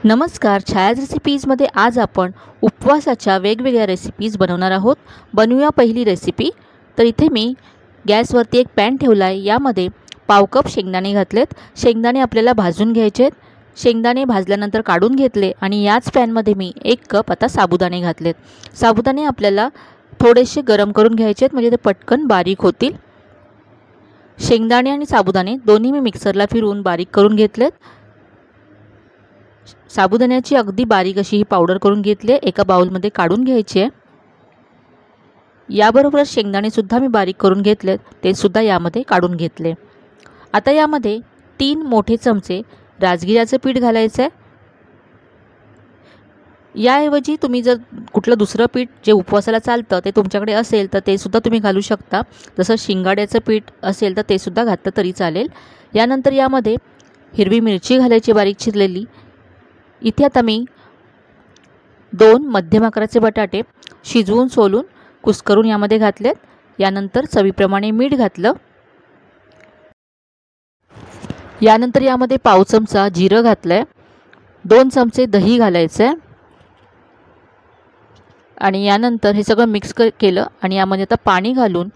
नमस्कार, छायाज रेसिपीजमध्ये आज आपण उपवासाच्या वेगवेगळ्या रेसिपीज बनवणार आहोत। बनवूया पहिली रेसिपी। तर इथे मी गॅसवरती एक पॅन ठेवला आहे। यामध्ये पाव कप शेंगदाणे घातलेत। शेंगदाणे आपल्याला भाजून घ्यायचे आहेत। शेंगदाणे भाजल्यानंतर काढून घेतले आणि याच पॅनमध्ये मी 1 कप आता साबुदाणे घातलेत। साबुदाणे आपल्याला थोडेसे गरम करून घ्यायचे आहेत, म्हणजे ते पटकन बारीक होतील। शेंगदाणे आणि साबुदाणे दोन्ही मी मिक्सरला फिरवून बारीक करून घेतलेत। साबुदाण्याची अगदी बारीक अशी ही पावडर करून घेतली आहे। एका बाउलमध्ये काढून घ्यायची आहे। याबरोबर शेंगदाणे सुद्धा मी बारीक करून घेतलेत, ते सुद्धा यामध्ये काढून घेतले। आता यामध्ये 3 मोठे चमचे राजगिऱ्याचे पीठ घालायचे आहे। याऐवजी तुम्ही जर कुठलं दुसरं पीठ जे उपवासाला चालतं ते तुमच्याकडे असेल तर ते सुद्धा तुम्ही घालू शकता। जसं शिंगाड्याचं पीठ असेल तर ते सुद्धा घातलं तरी चालेल। यानंतर यामध्ये हिरवी मिरची घालायची बारीक चिरलेली। इथे आता मी 2 मध्यम आकाराचे बटाटे शिजवून सोलून कुस्करून यामध्ये घातलेत। यानंतर चवीप्रमाणे मीठ घातलं। यानंतर यामध्ये पाव चमचा जिरं घातलंय। 2 चमचे दही घालायचे आणि यानंतर हे सगळं मिक्स केलं आणि यामध्ये आता पाणी घालून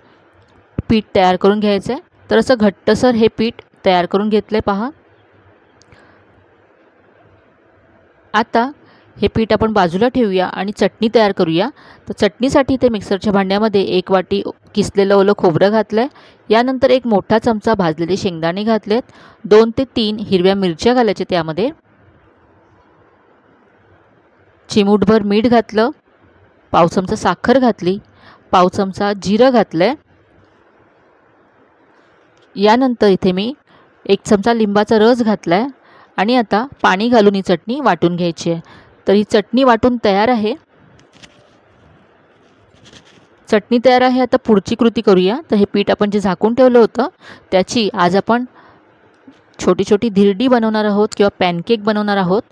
पीठ तयार करून घ्यायचं आहे। तर असं घट्टसर हे पीठ तयार करून घेतले पहा। आता हे पीठ आपण बाजूला ठेवूया आणि चटणी तयार करूया। तर चटणीसाठी ते मिक्सरच्या भांड्यामध्ये 1 वाटी किसलेलं ओलं खोबरं घातलंय। यानंतर 1 मोठा चमचा भाजलेले शेंगदाणे घातलेत। 2 ते 3 हिरव्या मिरच्या घालायच्या त्यामध्ये। चिमूटभर मीठ घातलं। पाव चमचा साखर घातली। पाव चमचा जिरं घातलंय। यानंतर इथे मी 1 चमचा लिंबाचा रस घातलाय आणि आता पाणी घालून ही चटणी वाटून घ्यायची आहे। तर ही चटणी वाटून तयार आहे। चटणी तयार आहे। आता पुढची कृती करूया। तर हे पीठ आपण जे झाकून ठेवलं होतं त्याची आज आपण छोटी छोटी धिरडी बनवणार आहोत किंवा पॅनकेक बनवणार आहोत।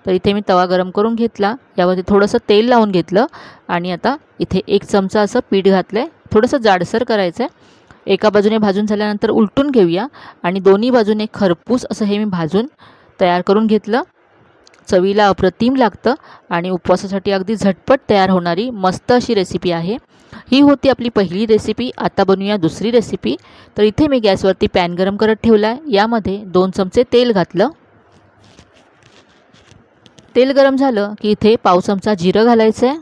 तर इथे मी तवा गरम करून घेतला। यामध्ये थोडंसं तेल लावून घेतलं आणि आता इथे 1 चमचा असं पीठ घातलंय। थोडंसं जाडसर करायचं आहे। एका बाजूने भाजून झाल्यानंतर उलटून घेऊया आणि दोन्ही बाजूने खरपूस असं हे मी भाजून तयार करून घेतलं। चवीला अप्रतिम लागतं आणि उपवासासाठी अगदी झटपट तयार होणारी मस्त अशी रेसिपी आहे। ही होती आपली पहिली रेसिपी। आता बनवूया दुसरी रेसिपी। तर इथे मी गॅसवरती पॅन गरम करत ठेवला आहे। यामध्ये 2 चमचे तेल घातलं। तेल गरम झालं की इथे पाव चमचा जिरं घालायचं आहे।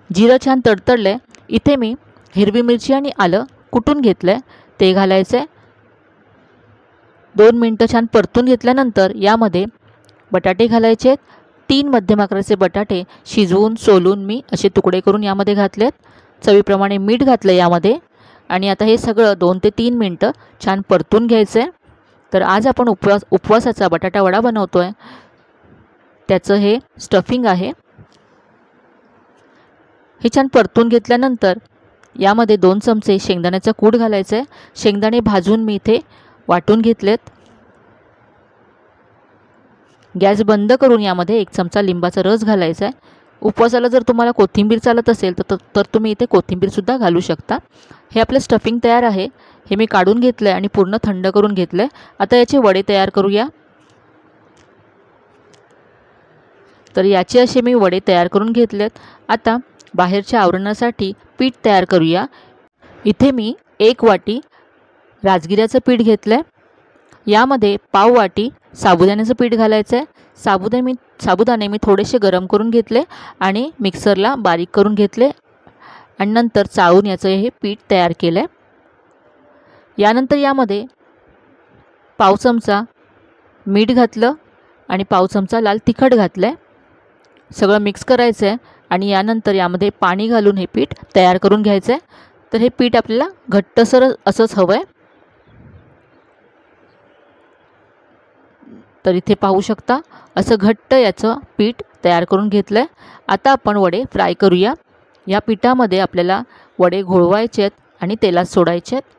जिरं छान तडतडलंय। इथे मी हिरवी मिरची आणि आलं कुटून घेतलंय ते घालायचं आहे। 2 मिनिटं छान परतून घेतल्यानंतर यामध्ये बटाटे घालायचे आहेत। 3 मध्यम आकाराचे बटाटे शिजवून सोलून मी असे तुकडे करून यामध्ये घातलेत। चवीप्रमाणे मीठ घातलं यामध्ये आणि आता हे सगळं 2 ते 3 मिनिटं छान परतून घ्यायचं आहे। तर आज आपण उपवासाचा बटाटा वडा बनवतोय, त्याचं हे स्टफिंग आहे। हे छान परतून घेतल्यानंतर यामध्ये 2 चमचे शेंगदाण्याचा कूट घालायचं आहे। शेंगदाणे भाजून मी इथे वाटून घेतलेत। गॅस बंद करून यामध्ये 1 चमचा लिंबाचा रस घालायचा आहे। उपवासाला जर तुम्हाला कोथिंबीर चालत असेल तर तुम्ही इथे कोथिंबीरसुद्धा घालू शकता। हे आपलं स्टफिंग तयार आहे। हे मी काढून घेतलं आहे आणि पूर्ण थंड करून घेतलं आहे। आता याचे वडे तयार करूया। तर याचे असे मी वडे तयार करून घेतलेत। आता बाहेरच्या आवरणासाठी पीठ तयार करूया। इथे मी 1 वाटी राजगिऱ्याचं पीठ घेतलं आहे। यामध्ये पाव वाटी साबुदाण्याचं पीठ घालायचं आहे। साबुदाणे मी थोडेसे गरम करून घेतले आणि मिक्सरला बारीक करून घेतले आणि नंतर चाळून याचं हे पीठ तयार केलं आहे। यानंतर यामध्ये पाव चमचा मीठ घातलं आणि पाव चमचा लाल तिखट घातलं आहे। सगळं मिक्स करायचं आहे आणि यानंतर यामध्ये पाणी घालून हे पीठ तयार करून घ्यायचं आहे। तर हे पीठ आपल्याला घट्टसर असंच हवं आहे। तर इथे पाहू शकता असं घट्ट याचं पीठ तयार करून घेतलं आहे। आता आपण वडे फ्राय करूया। या पिठामध्ये आपल्याला वडे घोळवायचे आहेत आणि तेलात सोडायचे आहेत।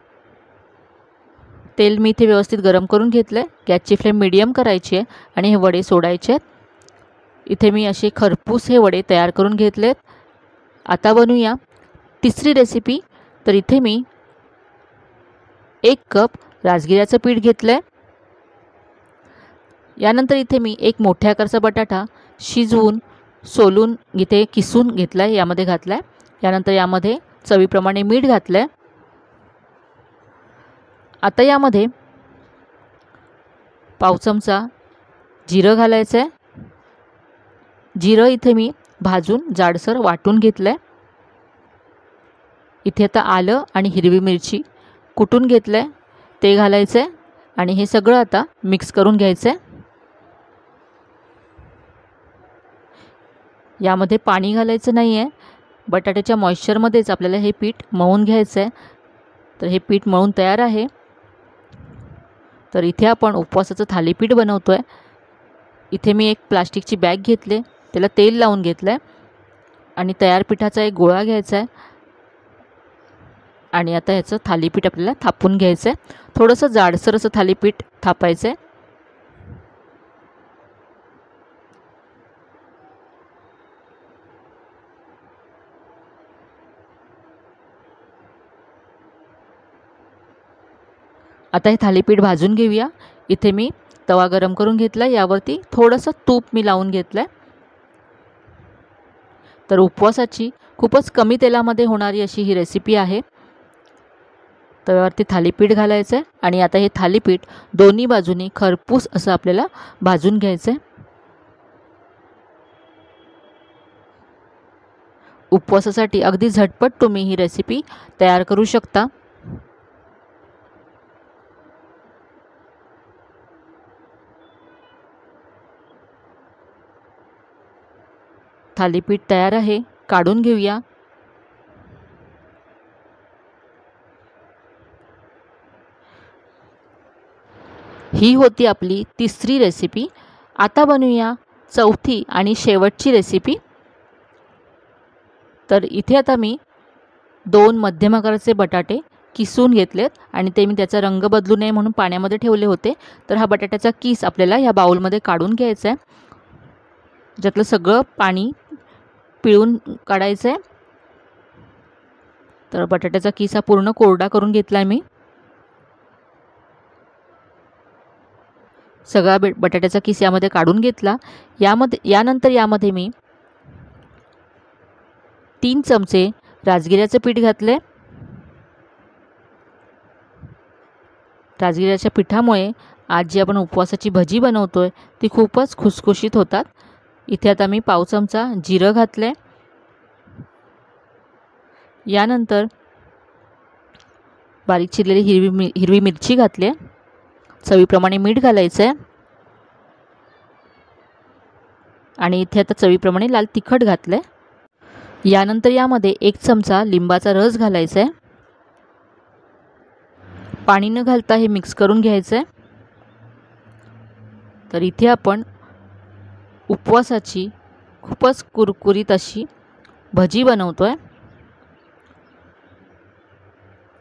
तेल मी इथे व्यवस्थित गरम करून घेतलं आहे। गॅसची फ्लेम मीडियम करायची आहे आणि हे वडे सोडायचे आहेत। इथे मी असे खरपूस हे वडे तयार करून घेतलेत। आता बनवूया तिसरी रेसिपी। तर इथे मी 1 कप राजगिऱ्याचं पीठ घेतलं आहे। यानंतर इथे मी एक मोठ्या आकाराचा बटाटा शिजवून सोलून इथे किसून घेतला आहे, यामध्ये घातला आहे। यानंतर यामध्ये चवीप्रमाणे मीठ घातलं आहे। आता यामध्ये पाव चमचा जिरं घालायचं आहे। जिरं इथे मी भाजून जाडसर वाटून घेतलं आहे। इथे आता आलं आणि हिरवी मिरची कुटून घेतलं आहे ते घालायचं आहे आणि हे सगळं आता मिक्स करून घ्यायचं आहे। यामध्ये पाणी घालायचं नाही आहे, बटाट्याच्या मॉइश्चरमध्येच आपल्याला हे पीठ मळून घ्यायचं आहे। तर हे पीठ मळून तयार आहे। तर इथे आपण उपवासाचं थालीपीठ बनवतो आहे। इथे मी एक प्लास्टिकची बॅग घेतली, त्याला तेल लावून घेतलं आहे आणि तयार पिठाचा एक गोळा घ्यायचा आहे आणि आता ह्याचं थालीपीठ आपल्याला थापून घ्यायचं आहे। थोडंसं जाडसर असं थालीपीठ थापायचं आहे। आता हे थालीपीठ भाजून घेऊया। इथे मी तवा गरम करून घेतला, यावरती थोडंसं तूप मी लावून घेतलं आहे। तर उपवासाची खूपच कमी तेलामध्ये होणारी अशी ही रेसिपी आहे। तव्यावरती थालीपीठ घालायचं आहे आणि आता हे थालीपीठ दोन्ही बाजूनी खरपूस असं आपल्याला भाजून घ्यायचं आहे। उपवासासाठी अगदी झटपट तुम्ही ही रेसिपी तयार करू शकता। थालीपीठ तयार आहे, काढून घेऊया। ही होती आपली तिसरी रेसिपी। आता बनवूया चौथी आणि शेवटची रेसिपी। तर इथे आता मी 2 मध्यम आकाराचे बटाटे किसून घेतलेत आणि ते मी त्याचा रंग बदलू नये म्हणून पाण्यामध्ये ठेवले होते। तर हा बटाट्याचा किस आपल्याला या बाउलमध्ये काढून घ्यायचा आहे, ज्यातलं सगळं पाणी पिळून काढायचं आहे। तर बटाट्याचा किस हा पूर्ण कोरडा करून घेतला आहे मी। सगळा बटाट्याचा किस यामध्ये काढून घेतला। यानंतर यामध्ये मी 3 चमचे राजगिऱ्याचं पीठ घातले। राजगिऱ्याच्या पिठामुळे आज जी आपण उपवासाची भजी बनवतोय ती खूपच खुसखुशीत होतात। इथे आता मी पाव चमचा जिरं घातले। यानंतर बारीक चिरलेली हिरवी मिरची घातली। चवीप्रमाणे मीठ घालायचं आहे आणि इथे आता चवीप्रमाणे लाल तिखट घातलं आहे। यानंतर यामध्ये 1 चमचा लिंबाचा रस घालायचा आहे। पाणी न घालता हे मिक्स करून घ्यायचं आहे। तर इथे आपण उपवासाची खूपच कुरकुरीत अशी भजी बनवतोय।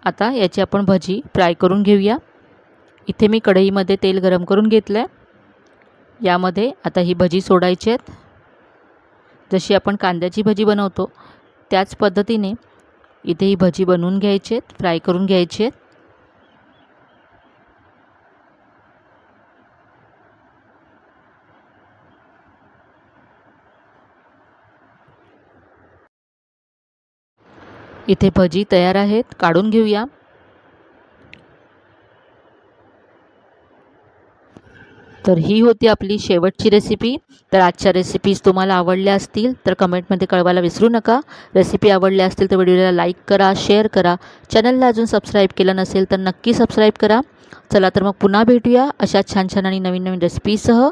आता याची आपण भजी फ्राय करून घेऊया। इथे मी कढईमध्ये तेल गरम करून घेतलं आहे। यामध्ये आता ही भजी सोडायची आहेत। जशी आपण कांद्याची भजी बनवतो त्याच पद्धतीने इथे ही भजी बनवून घ्यायची आहेत, फ्राय करून घ्यायची आहेत। इथे भजी तयार आहेत, काढून घेऊया। तर ही होती आपली शेवटची रेसिपी। तर आजच्या रेसिपीज तुम्हाला आवडल्या असतील तर कमेंटमध्ये कळवायला विसरू नका। रेसिपी आवडल्या असतील तर व्हिडिओला लाईक करा, शेअर करा। चॅनलला अजून सबस्क्राईब केलं नसेल तर नक्की सबस्क्राईब करा। चला तर मग पुन्हा भेटूया अशा छान छान आणि नवीन नवीन रेसिपीसह।